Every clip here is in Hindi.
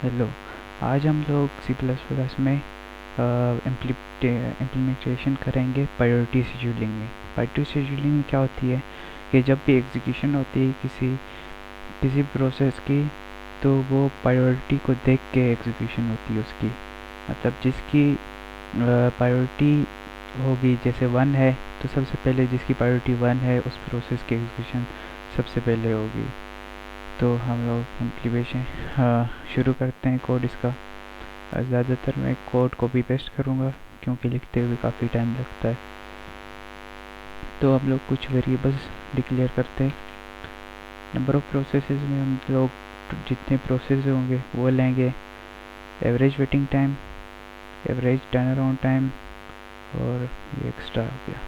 हेलो। आज हम लोग सी प्लस प्लस में इम्प्लीमेंटेशन करेंगे प्रायोरिटी शेड्यूलिंग में। प्रायोरिटी शेड्यूलिंग में क्या होती है कि जब भी एग्जीक्यूशन होती है किसी किसी प्रोसेस की, तो वो प्रायोरिटी को देख के एग्जीक्यूशन होती है उसकी। मतलब जिसकी प्रायोरिटी होगी, जैसे 1 है तो सबसे पहले जिसकी प्रायोरिटी 1 है उस प्रोसेस की एग्जीक्यूशन सबसे पहले होगी। तो हम लोग इम्प्लीमेंटेशन शुरू करते हैं कोड इसका। ज़्यादातर मैं कोड कॉपी पेस्ट करूँगा क्योंकि लिखते हुए काफ़ी टाइम लगता है। तो हम लोग कुछ वेरिएबल्स डिक्लेयर करते हैं। नंबर ऑफ़ प्रोसेसेस में हम लोग जितने प्रोसेस होंगे वो लेंगे। Average waiting time, average turn around time, और ये एक्स्ट्रा हो गया।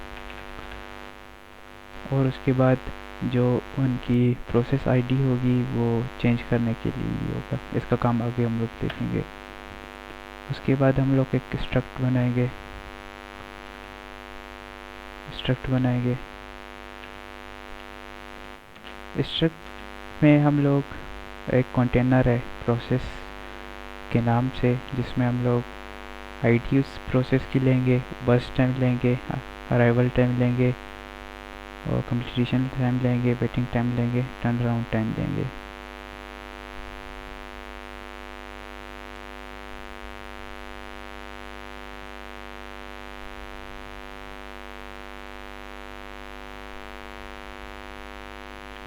और उसके बाद जो उनकी प्रोसेस आईडी होगी वो चेंज करने के लिए ही होगा। इसका काम आगे हम लोग देखेंगे। उसके बाद हम लोग एक स्ट्रक्ट बनाएंगे। स्ट्रक्ट में हम लोग एक कंटेनर है प्रोसेस के नाम से, जिसमें हम लोग आईडी उस प्रोसेस की लेंगे, बर्स्ट टाइम लेंगे, अराइवल टाइम लेंगे, और कंप्लीशन टाइम लेंगे, वेटिंग टाइम लेंगे, टर्न अराउंड टाइम लेंगे।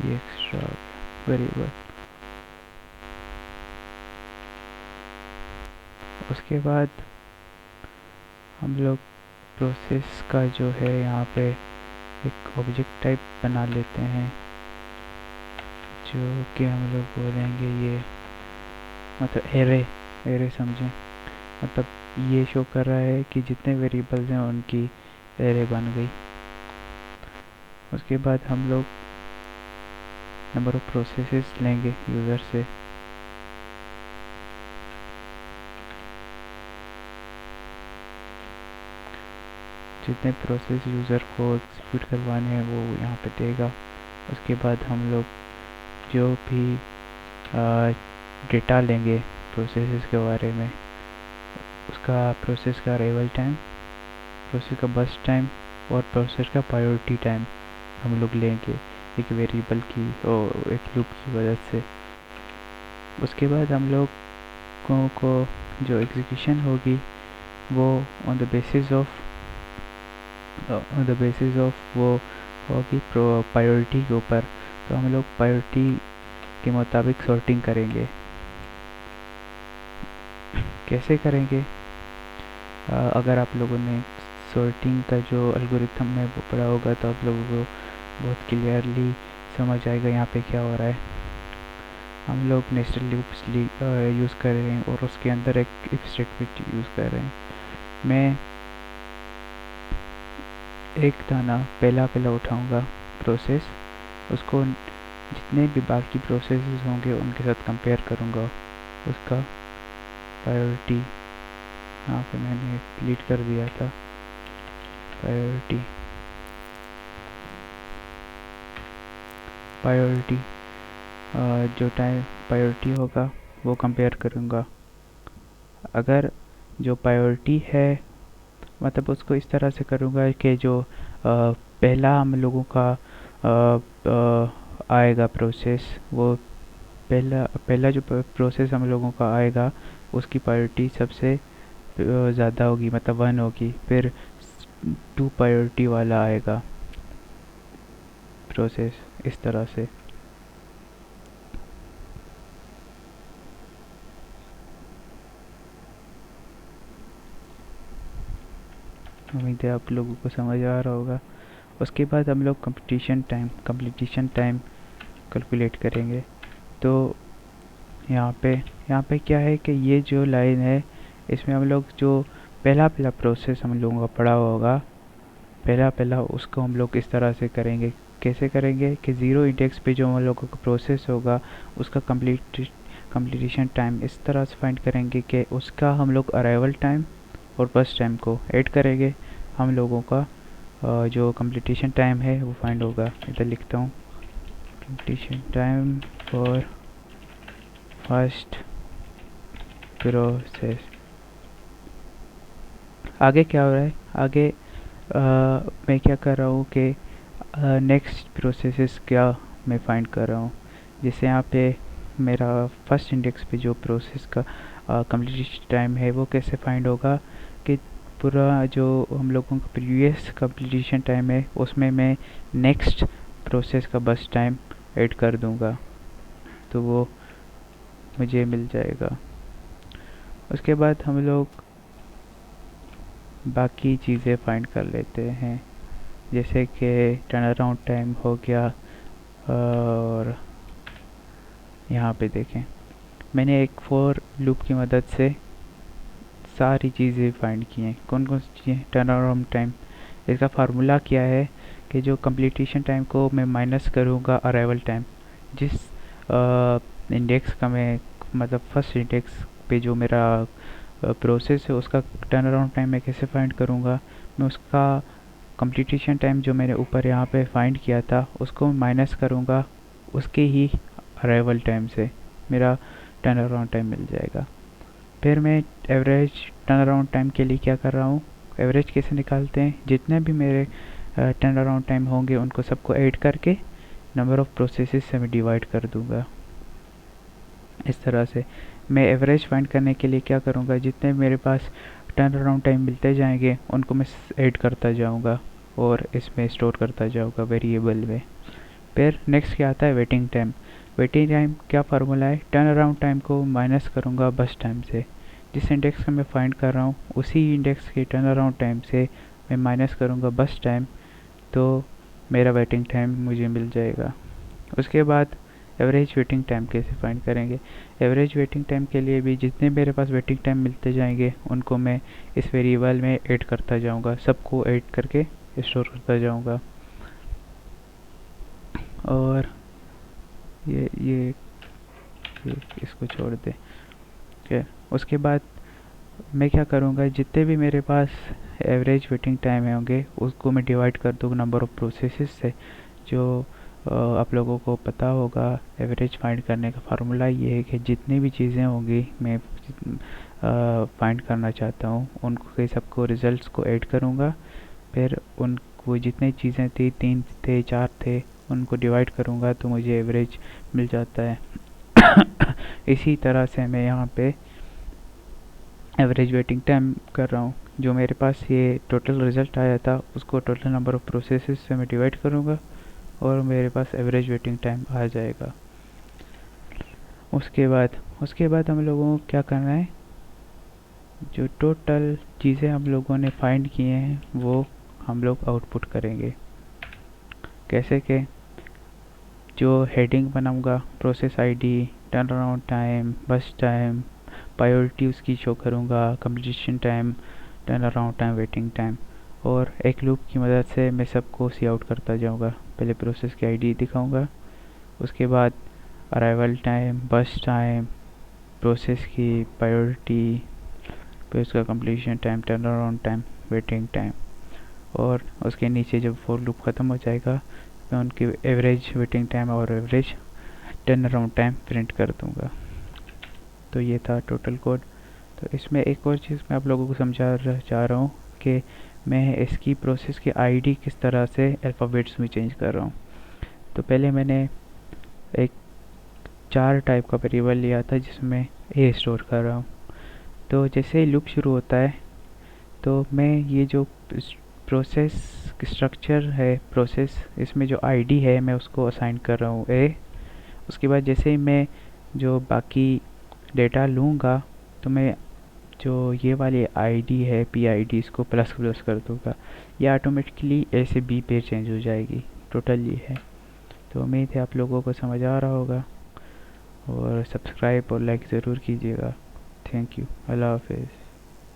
ये एक्स्ट्रा वेरिएबल। उसके बाद हम लोग प्रोसेस का जो है यहाँ पे एक ऑब्जेक्ट टाइप बना लेते हैं, जो कि हम लोग बोलेंगे ये, मतलब एरे समझें। मतलब ये शो कर रहा है कि जितने वेरिएबल्स हैं उनकी एरे बन गई। उसके बाद हम लोग नंबर ऑफ प्रोसेसेस लेंगे यूज़र से। जितने प्रोसेस यूज़र को एग्जीक्यूट करवाने हैं वो यहाँ पे देगा। उसके बाद हम लोग जो भी डेटा लेंगे प्रोसेसेस के बारे में, उसका प्रोसेस का अराइवल टाइम, प्रोसेस का बर्स्ट टाइम, और प्रोसेस का प्रायोरिटी टाइम हम लोग लेंगे एक वेरिएबल की और एक लूप की वजह से। उसके बाद हम लोग को जो एग्जीक्यूशन होगी वो ऑन द बेसिस ऑफ वो होगी प्रायोरिटी के ऊपर। तो हम लोग प्रायोरिटी के मुताबिक सॉर्टिंग करेंगे। कैसे करेंगे? अगर आप लोगों ने सॉर्टिंग का जो एल्गोरिथम है वो पढ़ा होगा तो आप लोगों को बहुत क्लियरली समझ आएगा यहाँ पे क्या हो रहा है। हम लोग नेस्टेड लूप्स यूज़ कर रहे हैं और उसके अंदर एक इफ स्टेटमेंट यूज़ कर रहे हैं। मैं एक दाना पहला उठाऊंगा प्रोसेस, उसको जितने भी बाकी प्रोसेसेस होंगे उनके साथ कंपेयर करूंगा। उसका प्रायोरिटी यहाँ पे मैंने डिलीट कर दिया था। प्रायोरिटी प्रायोरिटी जो टाइम प्रायोरिटी होगा वो कंपेयर करूँगा। अगर जो प्रायोरिटी है, मतलब उसको इस तरह से करूँगा कि जो पहला हम लोगों का आएगा प्रोसेस, वो पहला जो प्रोसेस हम लोगों का आएगा उसकी प्रायोरिटी सबसे ज़्यादा होगी, मतलब 1 होगी। फिर 2 प्रायोरिटी वाला आएगा प्रोसेस, इस तरह से। उम्मीद है आप लोगों को समझ आ रहा होगा। उसके बाद हम लोग कंप्लीशन टाइम कैलकुलेट करेंगे। तो यहाँ पे क्या है कि ये जो लाइन है इसमें हम लोग जो पहला प्रोसेस हम लोगों का पड़ा होगा, पहला उसको हम लोग इस तरह से करेंगे। कैसे करेंगे कि 0 इंडेक्स पे जो हम लोगों का प्रोसेस होगा उसका कंप्लीशन टाइम इस तरह से फाइंड करेंगे कि उसका हम लोग अराइवल टाइम और बर्स्ट टाइम को ऐड करेंगे। हम लोगों का जो कंप्लीशन टाइम है वो फाइंड होगा। इधर लिखता हूँ, completion time for first process. आगे क्या हो रहा है, आगे मैं क्या कर रहा हूँ कि नेक्स्ट प्रोसेसेस क्या मैं फाइंड कर रहा हूँ। जैसे यहाँ पे मेरा फर्स्ट इंडेक्स पे जो प्रोसेस का कंप्लीशन टाइम है वो कैसे फाइंड होगा कि पूरा जो हम लोगों का प्रीवियस कंप्लीशन टाइम है उसमें मैं नेक्स्ट प्रोसेस का बस टाइम ऐड कर दूंगा, तो वो मुझे मिल जाएगा। उसके बाद हम लोग बाकी चीज़ें फाइंड कर लेते हैं, जैसे कि टर्न अराउंड टाइम हो गया। और यहाँ पे देखें, मैंने एक फॉर लूप की मदद से सारी चीज़ें फाइंड की हैं। कौन कौन सी चीज़ें? टर्न अराउंड टाइम, इसका फार्मूला क्या है कि जो कंप्लीशन टाइम को मैं माइनस करूँगा अराइवल टाइम, जिस इंडेक्स का मैं मतलब फर्स्ट इंडेक्स पे जो मेरा प्रोसेस है उसका टर्न अराउंड टाइम मैं कैसे फाइंड करूँगा, मैं उसका कंप्लीशन टाइम जो मैंने ऊपर यहाँ पे फाइंड किया था उसको माइनस करूँगा उसके ही अराइवल टाइम से, मेरा टर्न अराउंड टाइम मिल जाएगा। फिर मैं एवरेज टर्न अराउंड टाइम के लिए क्या कर रहा हूँ, एवरेज कैसे निकालते हैं, जितने भी मेरे टर्न अराउंड टाइम होंगे उनको सबको ऐड करके नंबर ऑफ़ प्रोसेसेस से मैं डिवाइड कर दूँगा। इस तरह से मैं एवरेज फाइंड करने के लिए क्या करूँगा, जितने मेरे पास टर्न अराउंड टाइम मिलते जाएंगे उनको मैं ऐड करता जाऊँगा और इसमें स्टोर करता जाऊँगा वेरिएबल में। फिर नेक्स्ट क्या आता है, वेटिंग टाइम। वेटिंग टाइम क्या फार्मूला है, टर्न अराउंड टाइम को माइनस करूँगा बस टाइम से, जिस इंडेक्स का मैं फाइंड कर रहा हूँ उसी इंडेक्स के टर्न अराउंड टाइम से मैं माइनस करूँगा बस टाइम, तो मेरा वेटिंग टाइम मुझे मिल जाएगा। उसके बाद एवरेज वेटिंग टाइम कैसे फाइंड करेंगे, एवरेज वेटिंग टाइम के लिए भी जितने मेरे पास वेटिंग टाइम मिलते जाएंगे उनको मैं इस वेरिएबल में ऐड करता जाऊँगा, सबको ऐड करके स्टोर करता जाऊँगा। और ये इसको छोड़ दे। ठीक है, उसके बाद मैं क्या करूँगा, जितने भी मेरे पास एवरेज वेटिंग टाइम होंगे उसको मैं डिवाइड कर दूँगा नंबर ऑफ़ प्रोसेसेस से। जो आप लोगों को पता होगा एवरेज फाइंड करने का फार्मूला ये है कि जितनी भी चीज़ें होंगी मैं फाइंड करना चाहता हूँ उनको सबको रिज़ल्ट्स को ऐड करूँगा, फिर उनको जितनी चीज़ें थी 3 थे 4 थे उनको डिवाइड करूँगा तो मुझे एवरेज मिल जाता है। इसी तरह से मैं यहाँ पे एवरेज वेटिंग टाइम कर रहा हूँ। जो मेरे पास ये टोटल रिज़ल्ट आया था उसको टोटल नंबर ऑफ़ प्रोसेसेस से मैं डिवाइड करूँगा और मेरे पास एवरेज वेटिंग टाइम आ जाएगा। उसके बाद हम लोगों को क्या करना है, जो टोटल चीज़ें हम लोगों ने फाइंड किए हैं वो हम लोग आउटपुट करेंगे। कैसे के जो हेडिंग बनाऊंगा, process ID, turn around time, बस टाइम, प्रायोरिटी उसकी शो करूंगा, completion time, turn around time, waiting time, और एक लूप की मदद से मैं सबको सी आउट करता जाऊंगा। पहले प्रोसेस की आईडी दिखाऊंगा, उसके बाद अराइवल टाइम, बस टाइम, प्रोसेस की प्रायोरिटी, फिर उसका completion time, turn around time, waiting time, और उसके नीचे जब फॉर लूप ख़त्म हो जाएगा मैं उनकी एवरेज वेटिंग टाइम और average turn around time print कर दूंगा। तो ये था टोटल कोड। तो इसमें एक और चीज़ मैं आप लोगों को समझा चाह रहा हूँ कि मैं इसकी प्रोसेस की आईडी किस तरह से अल्फ़ाबेट्स में चेंज कर रहा हूँ। तो पहले मैंने एक 4 टाइप का वेरिएबल लिया था जिसमें ए स्टोर कर रहा हूँ। तो जैसे ही लूप शुरू होता है तो मैं ये जो प्रोसेस स्ट्रक्चर है, प्रोसेस इसमें जो आईडी है मैं उसको असाइन कर रहा हूँ ए। उसके बाद जैसे ही मैं जो बाकी डेटा लूँगा तो मैं जो ये वाली आईडी है पी आई डी इसको प्लस प्लस कर दूँगा, ये ऑटोमेटिकली ए से बी पे चेंज हो जाएगी। टोटल ये है। तो उम्मीद है आप लोगों को समझ आ रहा होगा और सब्सक्राइब और लाइक ज़रूर कीजिएगा। Thank you. अल्लाह हाफिज़।